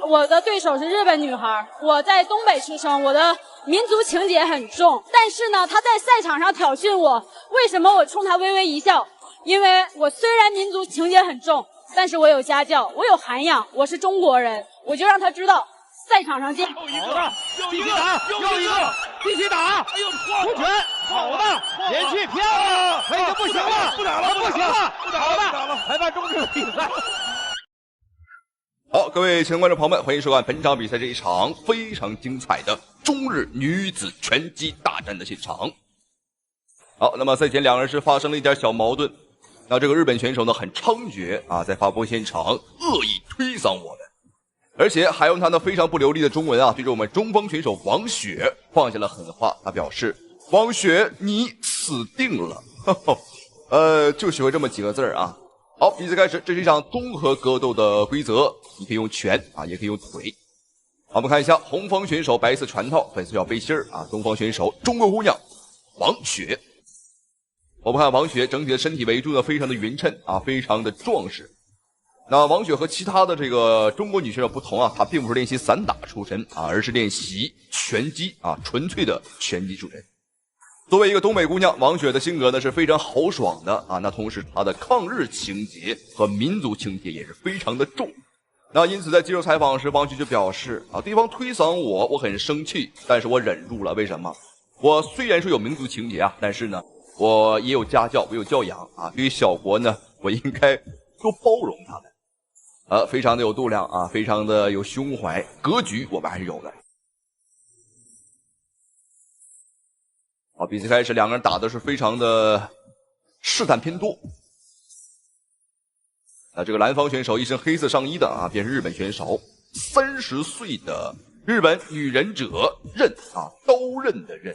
我的对手是日本女孩，我在东北出生，我的民族情节很重。但是呢，她在赛场上挑衅我，为什么我冲她微微一笑？因为我虽然民族情节很重，但是我有家教，我有涵养，我是中国人，我就让她知道，赛场上见。好的，继续打，又一个，继续打，哎呦，出拳，好的，连续漂亮，已经不行了，不打了，不行了，不打了，不打了，裁判终止比赛。好，各位亲爱的观众朋友们，欢迎收看本场比赛这一场非常精彩的中日女子拳击大战的现场。好，那么赛前两人是发生了一点小矛盾，那这个日本选手呢很猖獗啊，在发布现场恶意推搡我们，而且还用他那非常不流利的中文啊，对着我们中方选手王雪放下了狠话。他表示：“王雪，你死定了。”就学会这么几个字啊。好，比赛开始，这是一场综合格斗的规则，你可以用拳啊，也可以用腿。好，我们看一下红方选手白色拳套，粉色小背心啊，东方选手中国姑娘王雪。我们看王雪整体的身体维度呢非常的匀称啊，非常的壮实。那王雪和其他的这个中国女选手不同啊，她并不是练习散打出身啊，而是练习拳击啊，纯粹的拳击出身。作为一个东北姑娘，王雪的性格呢是非常豪爽的啊，那同时她的抗日情节和民族情节也是非常的重。那因此在接受采访时，王雪就表示啊，对方推搡我，我很生气，但是我忍住了。为什么？我虽然说有民族情节啊，但是呢，我也有家教，我有教养啊。对于小国呢，我应该多包容他们。非常的有度量啊，非常的有胸怀，格局我们还是有的。好，比赛开始，两个人打的是非常的试探偏多。那这个蓝方选手一身黑色上衣的啊，便是日本选手，30岁的日本女忍者刃啊，刀刃的刃。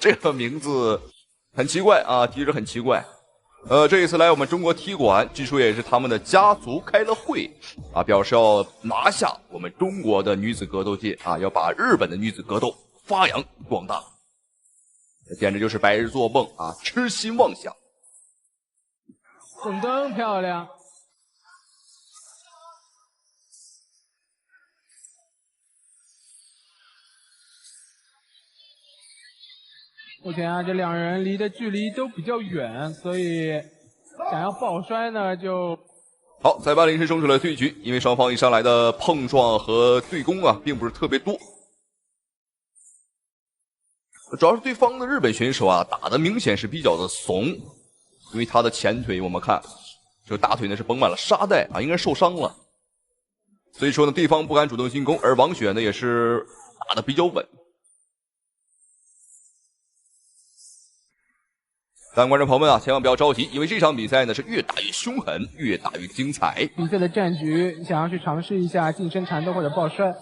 这个名字很奇怪啊，提着很奇怪。这一次来我们中国踢馆，据说也是他们的家族开了会啊，表示要拿下我们中国的女子格斗界啊，要把日本的女子格斗发扬光大。这简直就是白日做梦啊，痴心妄想。滚蹬漂亮。目前啊，这两人离的距离都比较远，所以想要抱摔呢就……好，裁判临时终止了对局，因为双方一上来的碰撞和对攻啊，并不是特别多。主要是对方的日本选手啊，打的明显是比较的怂，因为他的前腿我们看，这个大腿呢是绷满了沙袋啊，应该是受伤了。所以说呢，对方不敢主动进攻，而王雪呢也是打的比较稳。但观众朋友们啊，千万不要着急，因为这场比赛呢是越打越凶狠，越打越精彩。比赛的战局，想要去尝试一下近身缠斗或者抱摔。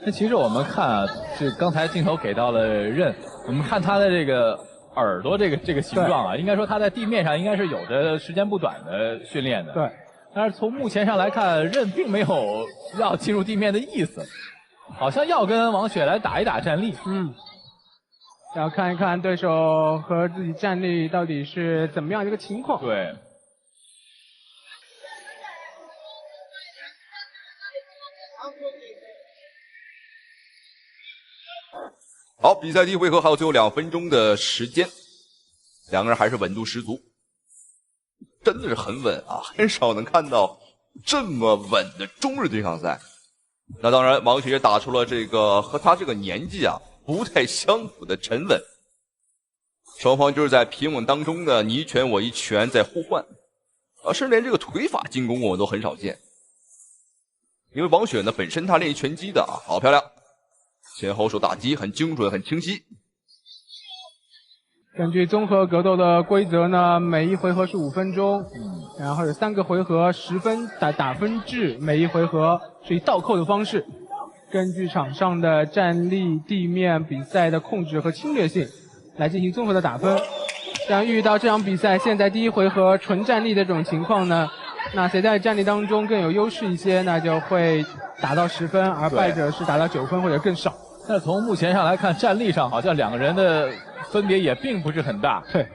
那其实我们看啊，是刚才镜头给到了刃，我们看他的这个耳朵这个形状啊，应该说他在地面上应该是有着时间不短的训练的。对。但是从目前上来看，刃并没有要进入地面的意思，好像要跟王雪来打一打站立。要看一看对手和自己站立到底是怎么样一个情况。对。好，比赛第一回合还有最后2分钟的时间，两个人还是稳度十足，真的是很稳啊，很少能看到这么稳的中日对抗赛。那当然，王雪也打出了这个和他这个年纪啊不太相符的沉稳。双方就是在平稳当中的你一拳我一拳在互换，甚至连这个腿法进攻我们都很少见。因为王雪呢本身他练习拳击的啊，好漂亮。前后手打击很精准很清晰。根据综合格斗的规则呢，每一回合是5分钟，然后有3个回合10分打分制，每一回合是以倒扣的方式，根据场上的站立、地面比赛的控制和侵略性来进行综合的打分。像遇到这场比赛现在第一回合纯站立的这种情况呢，那谁在站立当中更有优势一些，那就会打到10分，而败者是打到9分或者更少。但从目前上来看，战力上好像两个人的分别也并不是很大。对。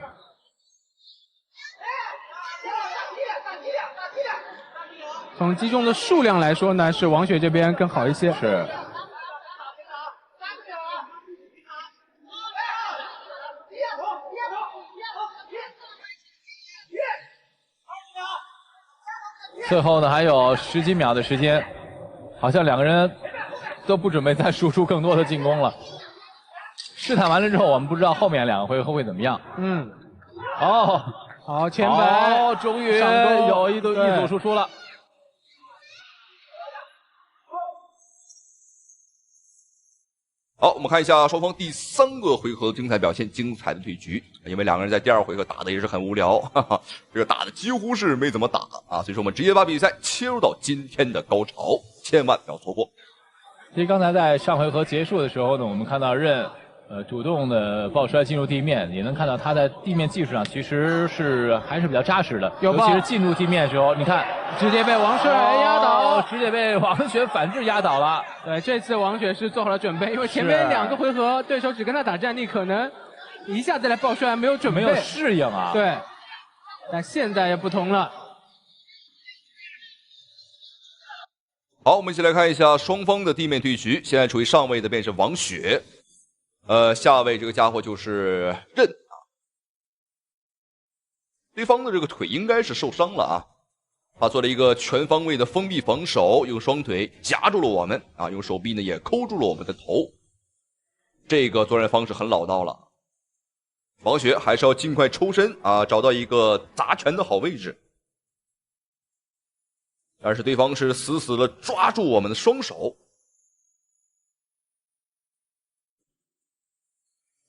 从击中的数量来说呢，是王雪这边更好一些。是。最后呢，还有10几秒的时间，好像两个人都不准备再输出更多的进攻了。试探完了之后，我们不知道后面2个回合会怎么样。嗯。哦，好，前摆。哦，终于有一组输出了。好，我们看一下双方第3个回合的精彩表现，精彩的对局。因为两个人在第2回合打的也是很无聊，这个打的几乎是没怎么打啊，所以说我们直接把比赛切入到今天的高潮，千万不要错过。其实刚才在上回合结束的时候呢，我们看到任主动的抱摔进入地面，也能看到他在地面技术上其实还是比较扎实的，尤其是进入地面的时候，你看直接被王雪压倒，直接被王雪反制压倒了。对，这次王雪是做好了准备，因为前面2个回合对手只跟他打站立，可能一下子来抱摔没有准备，没有适应啊。对，但现在也不同了。好，我们一起来看一下双方的地面对局。现在处于上位的便是王雪，下位这个家伙就是任啊。对方的这个腿应该是受伤了啊，他做了一个全方位的封闭防守，用双腿夹住了我们啊，用手臂呢也扣住了我们的头。这个作战方式很老道了。王雪还是要尽快抽身啊，找到一个砸拳的好位置。但是对方是死死的抓住我们的双手。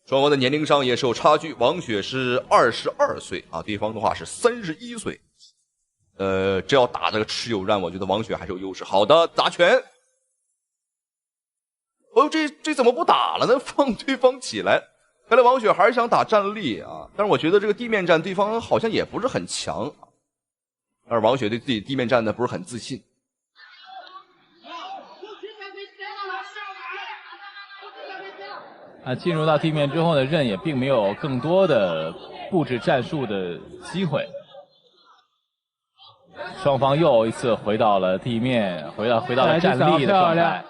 双方的年龄上也是有差距，王雪是22岁啊，对方的话是31岁。这要打这个持久战，我觉得王雪还是有优势。好的，砸拳。哦，这怎么不打了呢？放对方起来。看来王雪还是想打站立啊，但是我觉得这个地面战对方好像也不是很强。而王雪对自己地面战呢不是很自信。进入到地面之后呢，任也并没有更多的布置战术的机会。双方又一次回到了地面，回到了站立的状态。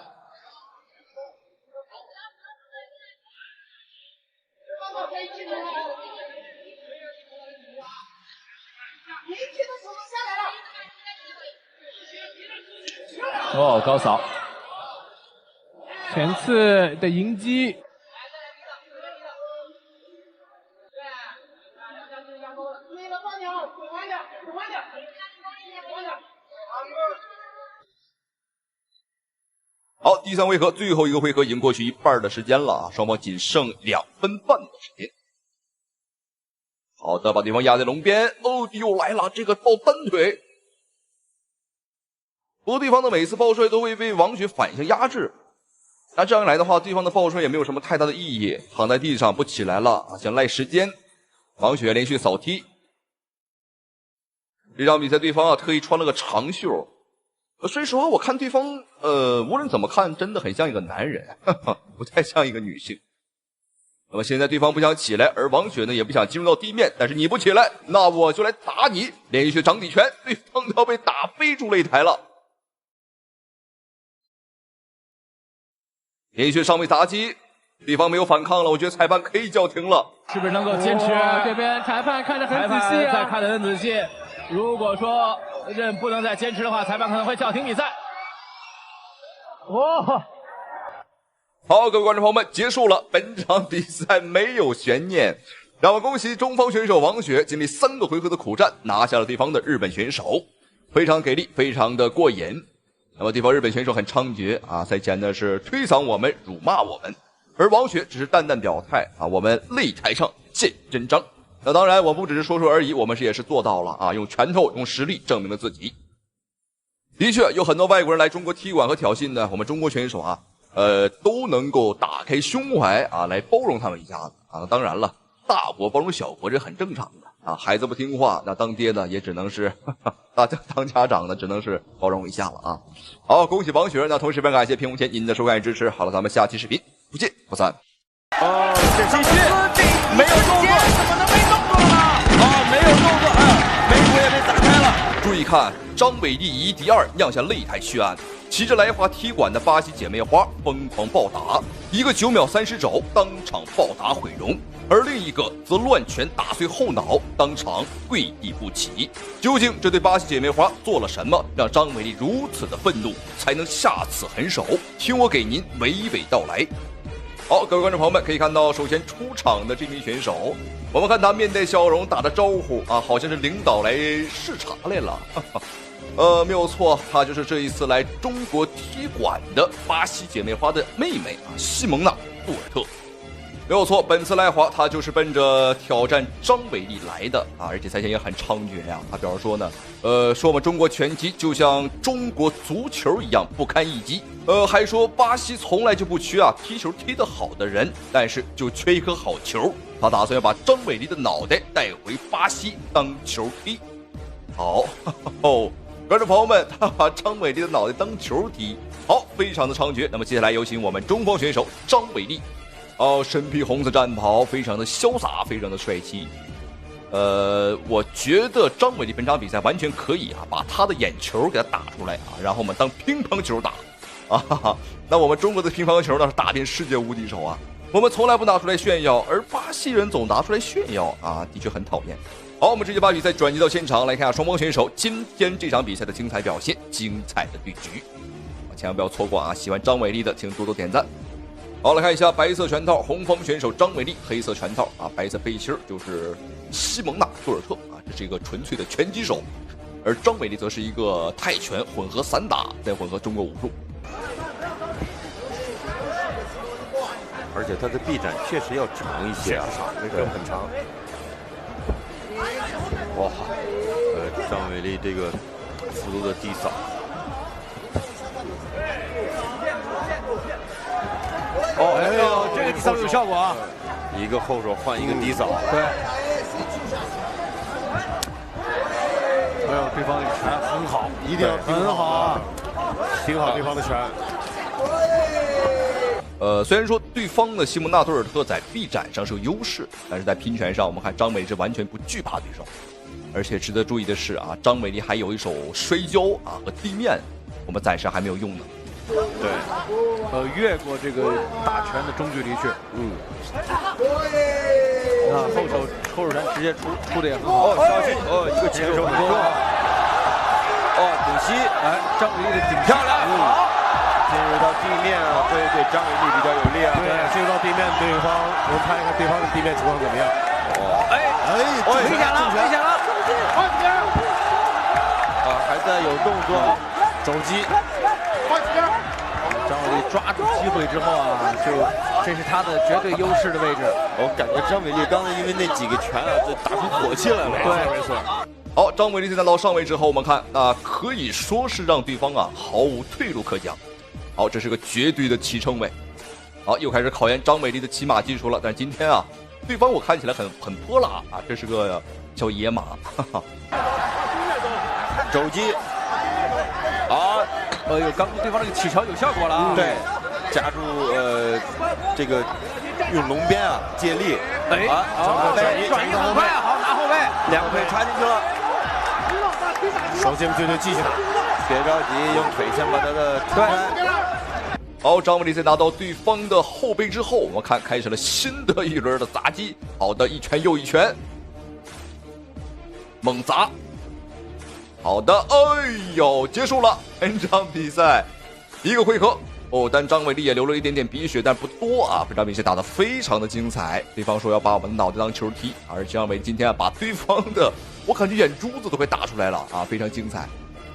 哦，高扫，前次的迎击。好，第3回合最后一个回合已经过去一半的时间了啊，双方仅剩2分半的时间。好的，把对方压在笼边。哦，又来了这个抱单腿。不过对方的每次抱摔都会被王雪反向压制，那这样一来的话，对方的抱摔也没有什么太大的意义，躺在地上不起来了啊，想赖时间。王雪连续扫踢。这场比赛对方特意穿了个长袖。说实话，我看对方无论怎么看，真的很像一个男人，不太像一个女性。那么现在对方不想起来，而王雪呢也不想进入到地面，但是你不起来，那我就来打你。连续掌底拳，对方要被打飞出擂台了。连续上位砸击，对方没有反抗了，我觉得裁判可以叫停了。是不是能够坚持？这边裁判看得很仔细啊，在看得很仔细。如果说任不能再坚持的话，裁判可能会叫停比赛。好，各位观众朋友们，结束了，本场比赛没有悬念，让我恭喜中方选手王雪经历3个回合的苦战，拿下了对方的日本选手，非常给力，非常的过瘾。那么对方日本选手很猖獗啊，赛前呢是推搡我们，辱骂我们，而王雪只是淡淡表态啊，我们擂台上见真章。那当然，我不只是说说而已，我们也是做到了啊，用拳头、用实力证明了自己。的确，有很多外国人来中国踢馆和挑衅呢，我们中国选手啊，都能够打开胸怀啊，来包容他们一下子啊。当然了，大国包容小国这很正常的啊，孩子不听话，那当爹的也只能是当家长的只能是包容一下了啊。好，恭喜王雪，那同时非常感谢屏幕前您的收看与支持。好了，咱们下期视频不见不散。这继续没有动作，怎么能没动作呢？没有动作，眉骨也被砸开了。注意看，张伟丽以1敌2酿下擂台血案。骑着来华踢馆的巴西姐妹花疯狂暴打，一个9秒30肘当场暴打毁容，而另一个则乱拳打碎后脑，当场跪地不起。究竟这对巴西姐妹花做了什么，让张伟丽如此的愤怒，才能下此狠手？听我给您娓娓道来。好，各位观众朋友们可以看到，首先出场的这名选手，我们看他面带笑容，打着招呼啊，好像是领导来视察来了。没有错，她就是这一次来中国踢馆的巴西姐妹花的妹妹啊，西蒙娜·杜尔特。没有错，本次来华她就是奔着挑战张伟丽来的啊，而且赛前也很猖獗呀。她表示说呢，说我们中国拳击就像中国足球一样不堪一击。还说巴西从来就不缺啊踢球踢得好的人，但是就缺一颗好球。她打算要把张伟丽的脑袋带回巴西当球踢。好，观众朋友们，他把张伟丽的脑袋当球踢，好，非常的猖獗。那么接下来有请我们中方选手张伟丽，身披红色战袍，非常的潇洒，非常的帅气。我觉得张伟丽本场比赛完全可以把他的眼球给他打出来然后我们当乒乓球打那我们中国的乒乓球那是打遍世界无敌手我们从来不拿出来炫耀，而巴西人总拿出来炫耀的确很讨厌。好，我们直接把比赛转移到现场，来看一下双方选手今天这场比赛的精彩表现，精彩的对局，千万不要错过喜欢张伟丽的请多多点赞。好，来看一下白色拳套红方选手张伟丽，黑色拳套白色背心就是西蒙娜·杜尔特这是一个纯粹的拳击手，而张伟丽则是一个泰拳混合散打，再混合中国武术。而且他的臂展确实要长一些这个很长。哇，张伟丽这个幅度的低扫，这个低扫有效果一个后手换一个低扫，对。对方的拳很好，一定要很好挺好对方的拳。虽然说对方的西蒙娜·杜尔特在臂展上是有优势，但是在拼拳上，我们看张伟丽是完全不惧怕对手。而且值得注意的是张伟丽还有一手摔跤和地面，我们暂时还没有用呢。对，越过这个打拳的中距离去。后手拳直接出的也很好。小心一个前手很重。顶膝，张伟丽的顶漂亮。进入到地面会对张伟丽比较有利对，进入到地面，对方我们看一看对方的地面情况怎么样。危险了，危险了！还在有动作，肘击。张伟丽抓住机会之后这是他的绝对优势的位置。我感觉张伟丽刚才因为那几个拳就打出火气来了。对，没错。好，张伟丽在拿到上位之后，我们看可以说是让对方毫无退路可讲。好，这是个绝对的起撑位。好，又开始考验张伟丽的骑马技术了。但是今天对方我看起来很泼辣这是个叫野马。肘击，刚刚对方这个起桥有效果了对，夹住这个用龙鞭借力。后背转移后背，好拿后背，两个腿插进去了。手先对继续打，别着急，用腿先把他的对。好，张伟丽在拿到对方的后背之后，我们看开始了新的一轮的砸击。好的，一拳又一拳，猛砸。好的，结束了本场比赛，一个回合。但张伟丽也流了一点点鼻血，但不多本场比赛打得非常的精彩。对方说要把我们的脑袋当球踢，而张伟丽今天把对方的，我感觉眼珠子都快打出来了非常精彩。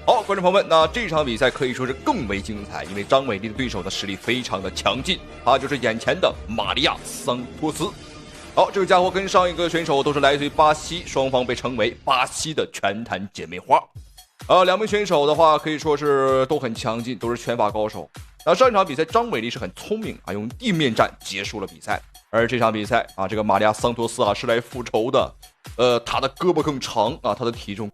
好，观众朋友们，那这场比赛可以说是更为精彩，因为张伟丽的对手的实力非常的强劲，他就是眼前的玛利亚·桑托斯。好，这个家伙跟上一个选手都是来自于巴西，双方被称为巴西的拳坛姐妹花。两名选手的话可以说是都很强劲，都是拳法高手。那上一场比赛张伟丽是很聪明用地面战结束了比赛，而这场比赛这个玛利亚·桑托斯是来复仇的。他的胳膊更长他的体重。